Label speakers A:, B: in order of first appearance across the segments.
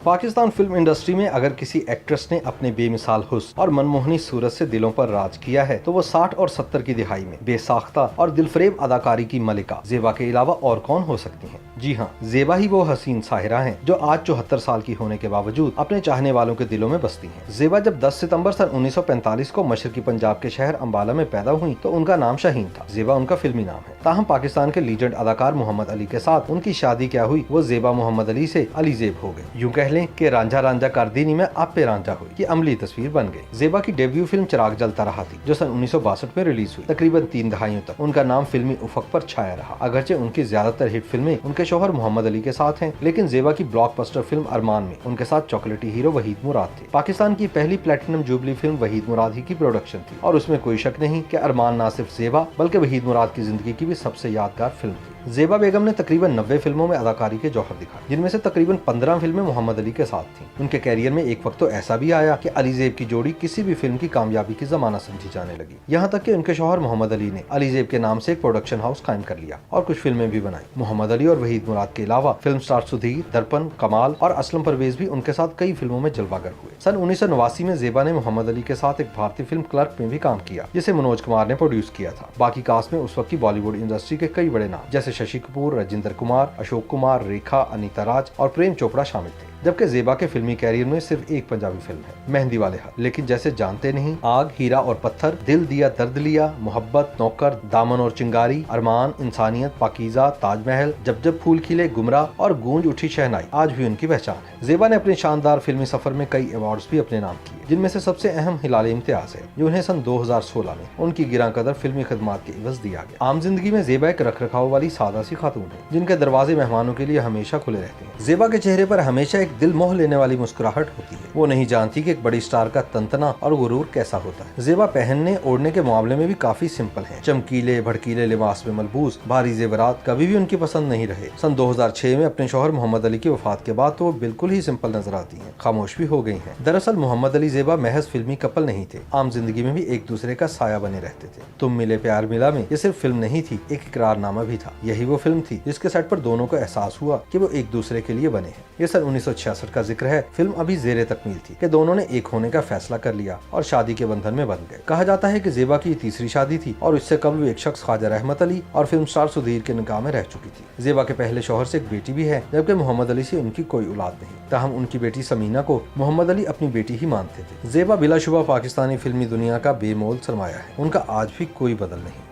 A: Pakistan film industry में अगर किसी एक्ट्रेस ने अपने बेमिसाल हुस्न और मनमोहनी सूरत से दिलों पर राज किया है तो वो 60 और 70 की दिहाई में बेसाख्ता और दिलफरेब अदाकारी की मलिका जेबा के अलावा और कौन हो सकती हैं। जी हाँ, जेबा ही वो हसीन साहिरा हैं जो आज 74 साल की होने के बावजूद अपने चाहने वालों के दिलों में बसती हैं। जेबा जब 10 सितंबर सन 1945 को मशरकी पंजाब के शहर अम्बाला में पैदा हुई तो उनका नाम शाहीन था। जेबा उनका फिल्मी नाम है। ताहम पाकिस्तान के लीजेंड अदाकार मोहम्मद अली के साथ उनकी शादी क्या हुई, वो जेबा मोहम्मद अली से अली जेब हो गई। यूँ कह लें कि रांझा रांझा करदीनी में आप पे रांझा हुई की अमली तस्वीर बन गई। जेबा की डेब्यू फिल्म चिराग जलता रहा थी जो सन 1962 में रिलीज हुई। तकरीबन 3 दहाइयों तक उनका नाम फिल्मी उफक पर छाया रहा। अगरचे उनकी ज्यादातर हिट फिल्में उनके शौहर मोहम्मद अली के साथ हैं, लेकिन जेबा की ब्लॉकबस्टर फिल्म अरमान में उनके साथ चॉकलेटी हीरो वहीद मुराद थे। पाकिस्तान की पहली प्लेटिनम जुबली फिल्म वहीद मुराद ही की प्रोडक्शन थी और उसमें कोई शक नहीं कि अरमान न सिर्फ जेबा बल्कि वहीद मुराद की जिंदगी की भी सबसे यादगार फिल्म थी। जेबा बेगम ने तकरीबन 90 फिल्मों में अदाकारी के जौहर दिखाए, जिनमें से तकरीबन 15 फिल्में मोहम्मद अली के साथ थीं। उनके कैरियर में एक वक्त तो ऐसा भी आया कि अली जेब की जोड़ी किसी भी फिल्म की कामयाबी की जमाना समझी जाने लगी। यहाँ तक कि उनके शौहर मोहम्मद अली ने अली जेब के नाम से एक प्रोडक्शन हाउस कायम कर लिया और कुछ फिल्में भी बनाई। मोहम्मद अली और वहीद मुराद के अलावा फिल्म स्टार सुधीर, दर्पण, कमाल और असलम परवेज भी उनके साथ कई फिल्मों में जलवागर हुए। सन 1989 में जेबा ने मोहम्मद अली के साथ एक भारतीय फिल्म क्लर्क में भी काम किया, जिसे मनोज कुमार ने प्रोड्यूस किया था। बाकी कास्ट में उस वक्त की बॉलीवुड इंडस्ट्री के कई बड़े नाम जैसे शशि कपूर, राजेंद्र कुमार, अशोक कुमार, रेखा, अनीता राज और प्रेम चोपड़ा शामिल थे। जबकि जेबा के फिल्मी कैरियर में सिर्फ एक पंजाबी फिल्म है, मेहंदी वाले हाथ। लेकिन जैसे जानते नहीं, आग, हीरा और पत्थर, दिल दिया दर्द लिया, मोहब्बत, नौकर, दामन और चिंगारी, अरमान, इंसानियत, पाकीज़ा, ताजमहल, जब जब फूल खिले, गुमराह और गूंज उठी शहनाई आज भी उनकी पहचान है। जेबा ने अपने शानदार फिल्मी सफर में कई अवार्ड्स भी अपने नाम किए, जिनमें से सबसे अहम हिलाल इम्तियाज है जो उन्हें सन 2016 में उनकी गिरां कदर फिल्मी खदमात के इवज दिया गया। आम जिंदगी में जेबा एक रख रखाव वाली सादा सी खातून है जिनके दरवाजे मेहमानों के लिए हमेशा खुले रहते हैं। जेबा के चेहरे पर हमेशा एक दिल मोह लेने वाली मुस्कुराहट होती है। वो नहीं जानती कि एक बड़ी स्टार का तंतना और गुरूर कैसा होता है। जेबा पहनने ओढ़ने के मामले में भी काफी सिंपल हैं। चमकीले भड़कीले लिबास में मलबूस भारी जेवरात कभी भी उनकी पसंद नहीं रहे। सन 2006 में अपने शौहर मोहम्मद अली की वफात के बाद तो वो बिल्कुल ही सिंपल नजर आती हैं, खामोश भी हो गई हैं। दरअसल मोहम्मद अली जेबा महज फिल्मी कपल नहीं थे, आम जिंदगी में भी एक दूसरे का साया बने रहते थे। तुम मिले प्यार मिला में ये सिर्फ फिल्म नहीं थी, एक इकरारनामा भी था। यही वो फिल्म थी जिसके सेट पर दोनों को एहसास हुआ कि वो एक दूसरे के लिए बने हैं। ये सन 1966 का जिक्र है। फिल्म अभी ज़ेरे तकमील थी कि दोनों ने एक होने का फैसला कर लिया और शादी के बंधन में बंध गए। कहा जाता है कि जेबा की तीसरी शादी थी और इससे कबल वो एक शख्स ख्वाजा रहमत अली और फिल्म स्टार सुधीर के निकाह में रह चुकी थी। जेबा के पहले शौहर से एक बेटी भी है, जबकि मोहम्मद अली से उनकी कोई औलाद नहीं। ताहम उनकी बेटी समीना को मोहम्मद अली अपनी बेटी ही मानते थे। जेबा बिलाशुबा पाकिस्तानी फिल्मी दुनिया का बेमोल सरमाया है। उनका आज भी कोई बदल नहीं।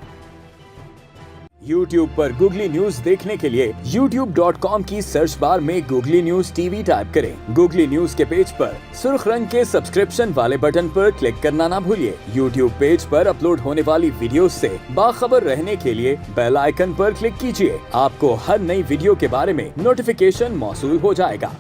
B: YouTube पर गूगली न्यूज देखने के लिए youtube.com की सर्च बार में गूगली न्यूज टीवी टाइप करें। गूगली न्यूज के पेज पर सुर्ख रंग के सब्सक्रिप्शन वाले बटन पर क्लिक करना ना भूलिए। YouTube पेज पर अपलोड होने वाली वीडियोस से बाखबर रहने के लिए बेल आइकन पर क्लिक कीजिए। आपको हर नई वीडियो के बारे में नोटिफिकेशन मौसूल हो जाएगा।